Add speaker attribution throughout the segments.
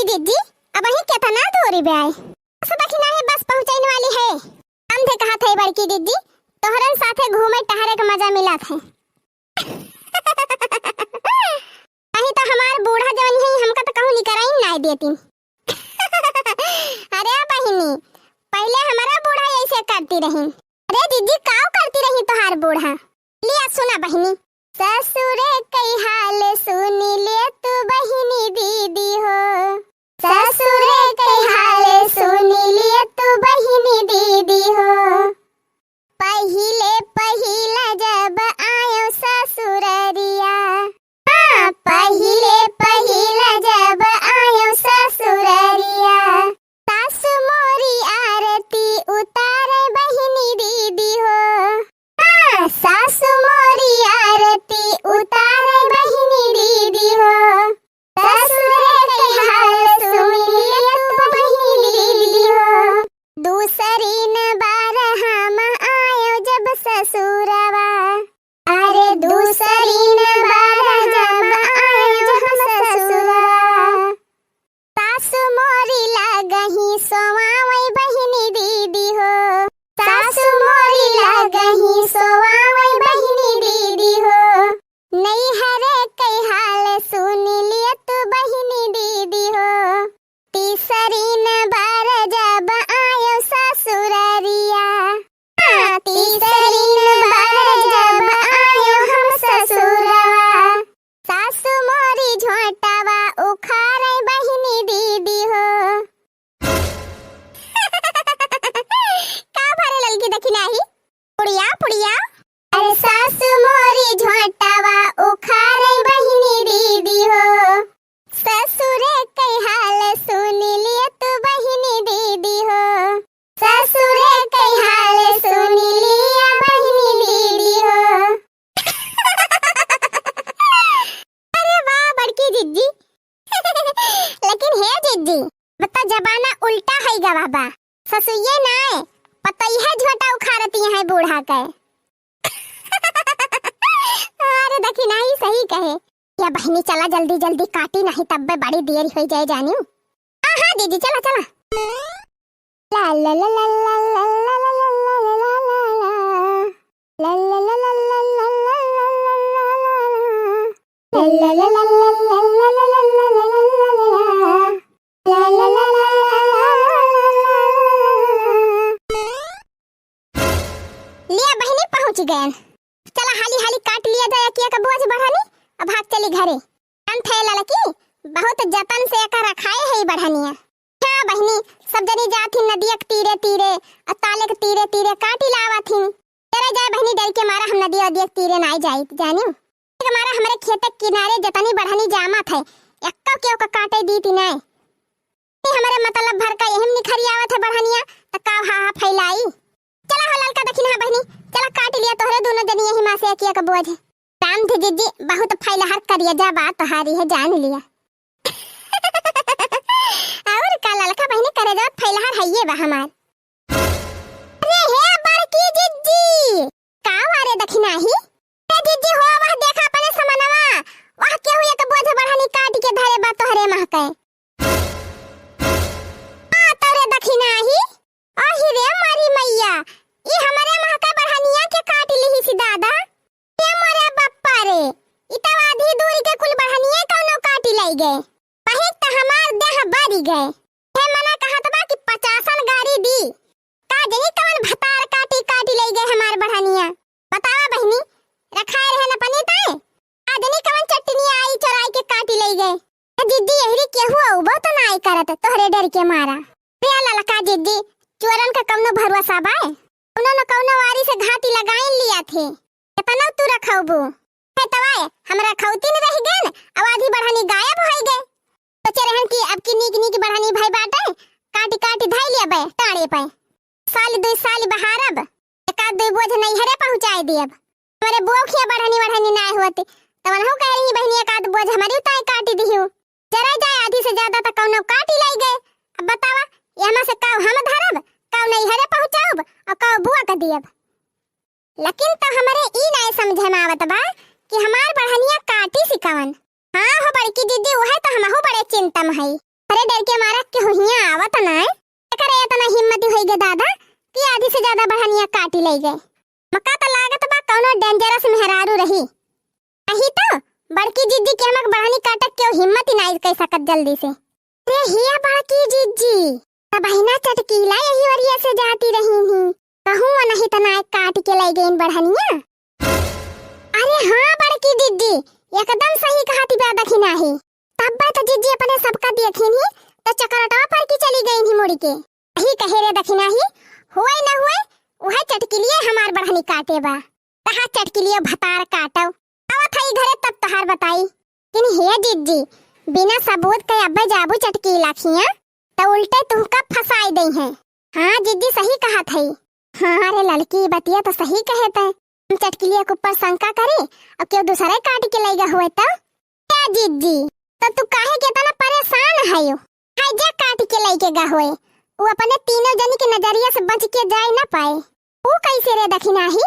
Speaker 1: बड़की दीदी, अब वही कितना दूरी बे आए। सब की नहीं बस पहुंचने वाली है। हम थे कहा थे बड़की दीदी, तोहरन साथे घूमे टहरे का मजा मिला थे। कहीं तो हमार बूढ़ा जवन है हमका तो कहूं निकराई नहीं देती। अरे बहिनी, पहले हमारा बूढ़ा ऐसे करती रही। अरे दीदी काऊ करती रही तोहार बूढ़ा। लिया सुना बहिनी, ससुरे कई हाल सुन ले तू बहिनी दीदी हो। ससुरे कई हाल सुन ले तू बहिनी दीदी हो। पहिले पहिला जब आयो ससुररिया, हाँ पहिले पहिला जब आयो ससुररिया, सासु मोरी आरती उतारे बहिनी दीदी हो। हाँ सासु मोरी आरती उतारे बहिनी दीदी हो। ससुरे कई हाल सुन ले तू बहिनी दीदी हो। दूसरी न बार हम आयो जब ससुरवा, अरे दूसरी न बार जब आयो जब ससुरवा, सासु मोरी लागही सोवावै बहिनी दीदी हो। सासु मोरी लागही सोवावै बहिनी दीदी हो। नैहरे कई हाल सुन लिए तू बहिनी दीदी हो। तीसरी न बार जब आयो ससुररिया, हाँ तीसरी न बार जब आयो हम ससुरवा, सासु मोरी झोंटावा उखाड़े बहिनी दीदी हो। का भरे ललकी देखी नाही पुड़िया पुड़िया, अरे सासु मोरी झोंटावा उखाड़े बहिनी दीदी हो। ससुरे कई हाल सुन लिए तू बहिनी दीदी हो। ससुरे कई हाल सुन लिया बहिनी दीदी हो। अरे वाह बड़की जिज्जी। लेकिन हे जिज्जी, बता जमाना उल्टा है गा बाबा। ससुये ना है, पता है झोटा उखाड़ती है बूढ़ा के। अरे देखी नहीं सही कहे। या बहनी चला जल्दी जल्दी काटी नहीं तब में बड़ी देर हो जाए जानी। हाँ हाँ दीदी चला चला। ला ला ला ला ला ला ला ला ला ला ला ला ला ला ला लिया बहनी पहुंच गए। चला हाली हाली काट लिया जाए किया का बोझ बढ़ानी। अब भाग चली घरे। हम थे लड़की बहुत जतन से एका रखाए है बढ़ानिया। हाँ बहनी सब जनी जाथी नदिया के तीरे तीरे और ताले के तीरे तीरे काटी लावाथी। तेरे जाए बहनी डर के मारा हम नदिया नदिया के तीरे ना जाई जानी। हमारा हमारे खेत के किनारे जतनी बढ़ानी जामा थे एक्का क्यों का काटे दी थी नहीं। हमारे मतलब भर का यही निखरी आवत है बढ़ानिया तो का हा हा फैलाई। चला हो ललका दखिन हा बहनी, चला काट लिया तोहरे दोनों जनी यही मां से किया का बोझ। राम थे जिज्जी बहुत फैलहर करिया जा बात तोहारी है जान लिया। और का ललका बहनी करे जा फैलहर है ये बा हमार। अरे हे बड़की जिज्जी का वारे दखिना ही। ए जिज्जी हो वह देखा अपने समनवा वह के हुए के बोझ बढ़ानी काट के धरे बा तोहरे महके। आ तोरे दखिना ही। ओही रे मारी मैया, ई हमारे महके बढ़ानिया के काट ली सी दादा। ए मोरे बप्पा रे, इता आधी दूरी के कुल बढ़ानिया कौनो काटी लई गए। पहिक त हमार देह बारी गए। हे मना कहत बा कि 50 गाड़ी दी। का जनी कवन भतार काटी काटी लई गए हमार बढ़ानिया। बतावा बहनी रखाए रहे न पनी ताए। आ जनी कवन चटनी आई चराई के काटी लई गए। दीदी यहरी केहू औबो तो नाई करत तोहरे डर के मारा। रे ललका दीदी चोरन का कौनो भरोसा बाए। उन्होंने कौनो वारी से घाटी लगाइन लिया थे। कितना तू रखौबू है तवाए हमरा खौती न रह गए न आवाधी बढ़ानी गायब हो गए। सोचे रहन कि अब की नीक नीक बढ़ानी भाई बाटे काटी काटी धाई लिया बे टाड़े पे। साल 2 साल बहारब एक आध 2 बोझ नहीं हरे पहुंचाए दियब। हमारे बोखिया बढ़ानी ना होती तवन हो कह रही बहनी एक आध बोझ हमारी उताई काटी दिहु। जरा जाए आधी से ज्यादा तो कौनो काटी लाई गए। अब बतावा यहां से काऊ हम धरब काऊ नहीं हरे पहुंचाऊब और काऊ बुआ का दियब। लेकिन तो हमारे ई नहीं समझे में आवत बा कि हमार बढ़निया काटी सिकावन। हाँ हो बड़की दीदी वह तो हमहु बड़े चिंता में हई। अरे डर के मारा के हुइया आवत ना है करे इतना हिम्मत होई गे दादा कि आधी से ज्यादा बढ़निया काटी ले गए। मक्का तो लागत बा कौनो डेंजरस मेहरारू रही अही तो बड़की जिज्जी के हमक बढ़नी काटक के हिम्मत ही नहीं कर सकत जल्दी से। रे हिया बड़की जिज्जी त बहिना चटकीला यही वरिया से जाती रही हूं कहूं नहीं तना काट के ले गईन बढ़निया। अरे हाँ बड़की जिज्जी एकदम सही कहती बा दखिना ही तब बा तो जिज्जी अपने सबका देखिन ही तो चकरटवा पर की चली गई ही मुड़ के ही कहे रे दखिना ही होए न होए वह चटकिलिए हमार बढ़नी काटे बा तहा चटकिलिए भतार काटव आवत हई घरे तब तहार बताई किन हे जिज्जी बिना सबूत के अब्बे जाबू चटकी लाखिया तो उल्टे तुमका फसाई दई है। हां जिज्जी सही कहत हई। हां रे लड़की बतिया तो सही कहत है हम चटकिलिए के ऊपर शंका करे अब क्यों दूसरे काट के लेगा हुए तो क्या जिज्जी तो तू काहे के इतना परेशान हयो हाय जा काट के लेके गा होए वो अपने तीनों जनी के नजरिया से बच के जाए ना पाए वो कैसे रे दखिना ही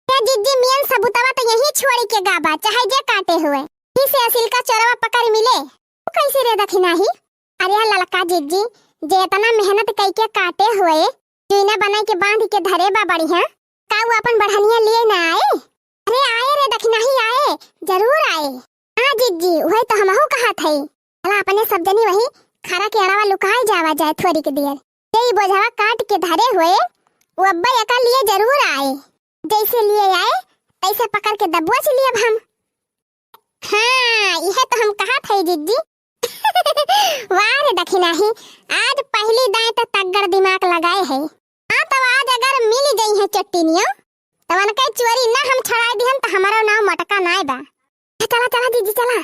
Speaker 1: क्या जिज्जी मियन सबूतवा तो यही छोड़ के गाबा चाहे जे काटे हुए ही से असिल का चोरवा पकड़ मिले वो कैसे रे दखिना ही। अरे ललका जिज्जी जे इतना मेहनत कई के काटे हुए चीना बनाई के बांध के धरे बा बढ़िया का वो अपन बढ़निया लिए ना आए। अरे आए रे दखिना ही आए जरूर आए। हां जिज्जी वही तो हमहू कहत हई चला अपने सब जनी वही खरा के अड़ावा लुकाई जावा जाए थोड़ी के देर यही बोझवा काट के धरे हुए वो अब्बा यका लिए जरूर आए जैसे लिए आए तैसे पकड़ के दबुआ से लिए हम। हाँ यह तो हम कहा थे जिज्जी वाह रे दखिना ही आज पहली दाएं तो तगड़ दिमाग लगाए है। हाँ तो आज अगर मिल गई है चट्टीनियों तो उनके चोरी ना हम छड़ाई दी हम तो हमारा नाम मटका नाय बा। चला चला दीदी चला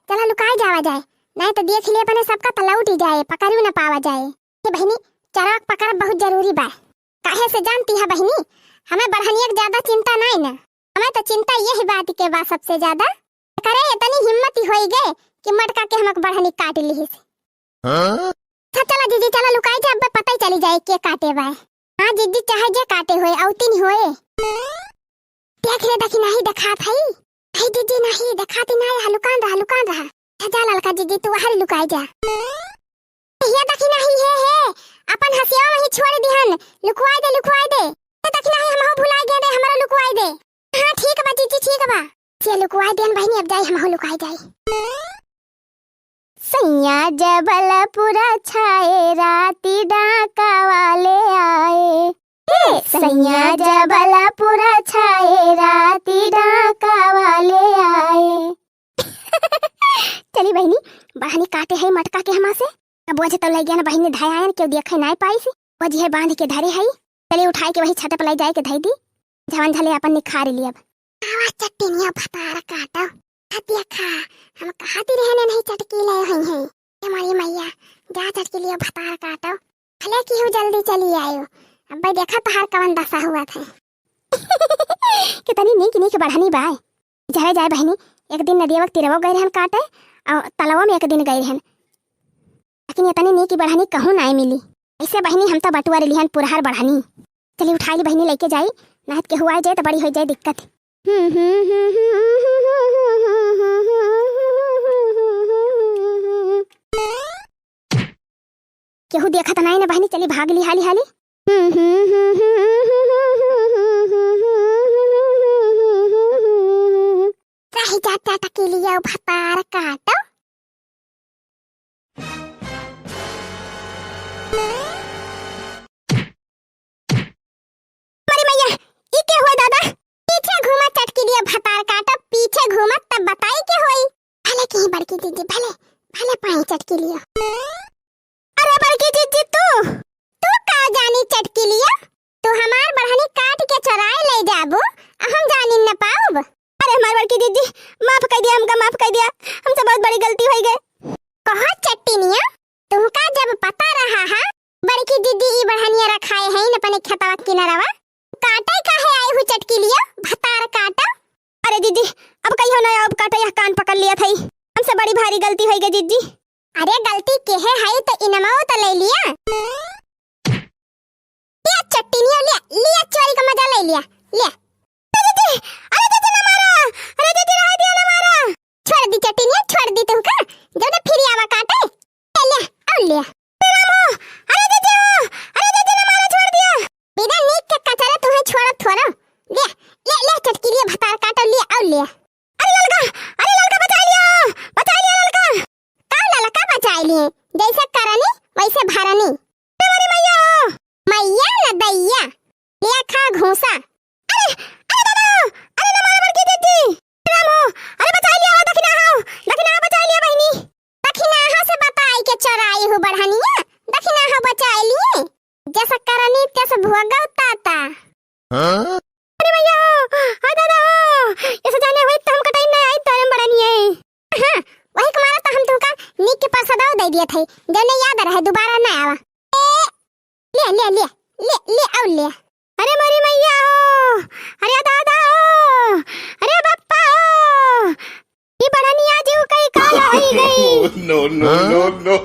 Speaker 1: चला लुकाई जावा जाए नहीं तो देख लिए अपने सबका तलौट ही जाए पकड़ू न पावा जाए। कि बहनी चराग पकड़ बहुत जरूरी बा काहे से जानती है बहनी हमें बढ़निया की ज्यादा चिंता नहीं ना हमें तो चिंता यही बात के बा सबसे ज्यादा करे इतनी हिम्मत ही होई गए कि मटका के हमक बढ़नी काट ली से। हाँ? चला दीदी चला लुकाई जा अब पता ही चली जाए के काटे बा। हाँ दीदी चाहे जे काटे होए औती नहीं होए देख ले देखी नहीं दिखा भाई भाई दीदी नहीं दिखाती नहीं लुकान रहा जा ललका दीदी तू वहां लुकाई जा ये देखी नहीं है अपन हसिया वही छोड़ दिहन लुकवाई दे देखी नहीं हम भुला गए दे हमरा लुकवाई दे। हां ठीक बा दीदी ठीक बा ये लुकवाई देन बहनी अब जाई हम लुकाई जाई। सैया जबलपुरा छाए राती डाका वाले आए सैया जबलपुरा छाए राती डाका वाले आए चली बहनी बहनी काटे है मटका के हमा से अब वो तो लग गया ना बहनी धाय आयन क्यों देखे नहीं पाई सी वो जी है बांध के धरे है चली उठाई के वही छत पर ले जाए के धई दी जवन झले अपन निखार ली अब आवा चट्टीनिया भतार काटो हतिया खा हम कहती रहने नहीं चटकी ले हुई हैं हमारी मैया जा चटकी लियो भतार काटो भले की हो जल्दी चली आयो अब भाई देखा तो हर कवन दशा हुआ था कितनी नीक नीक बढ़नी बाय जाए जाए बहनी एक दिन नदिया वक्त तिरवो गए रहन काटे और तलावा में एक दिन गए रहन लेकिन इतनी नीक बढ़नी कहूं नहीं मिली ऐसे बहनी हम तो बटुआ लिहन पुरहर बढ़नी चली उठा ली बहनी लेके जाई नाहत के हुआ जाए तो बड़ी हो जाए दिक्कत। केहू देखा तो नहीं ना बहनी चली भाग ली हाली हाली रही जाता टकी लिया भतार काटो भतार काटो पीछे घूमा तब बताई के होई भले की बड़की दीदी भले भले पाई चटकी लियो। अरे बड़की दीदी तू का जानी चटकी लियो तू हमार बढ़नी काट के चराए ले जाबो हम जानी न पाऊब। अरे हमार बड़की दीदी माफ कर दिया हमका माफ कर दिया हमसे बहुत बड़ी गलती हो गई। कहो चट्टीनिया तुमका जब पता रहा है बड़की दीदी ई बढ़निया रखाए है न अपने खेतवा किनारवा काटे काहे आई हूं चटकी लियो भतार काटो। अरे दीदी अब कहीं ना अब काटा यह कान पकड़ लिया था हमसे बड़ी भारी गलती हो गई दीदी। अरे गलती के है तो इनमाओ तो ले लिया चट्टीनिया लिया चोरी का मजा ले लिया दीदी अरे दीदी ना मारा अरे दीदी रह दिया ना मारा छोड़ दी चट्टीनिया छोड़ दी तुमका जो ना फिर आवा काटे ले बचाई लिए, जैसे करनी वैसे भरनी। अरे मैया, मैया न दैया, ले खा घूसा। अरे अरे दादा, अरे ना मारा बड़की दीदी, राम हो, अरे बचा लिया हो, दखिना हो, दखिना बचा लिया बहनी, दखिना हो से बताई के चोराई हो बढ़निया, दखिना हो बचा लिए, जैसा करनी तैसे भोगा उताता। अरे मैया, हाय दादा, ऐसे जाने हुए तो हम कटाई ना आई तो हम बढ़नी है। हां वही कुमारा तो हम तुमका नीक के पास सदाव दे दिया थे, जने याद रहे दोबारा ना आवा। ले ले ले ले ले आओ ले। अरे मारी मैया हो, अरे दादा हो, अरे बप्पा हो, ये बढ़नी आज हो कई काला हो गई।
Speaker 2: No, no, no, no.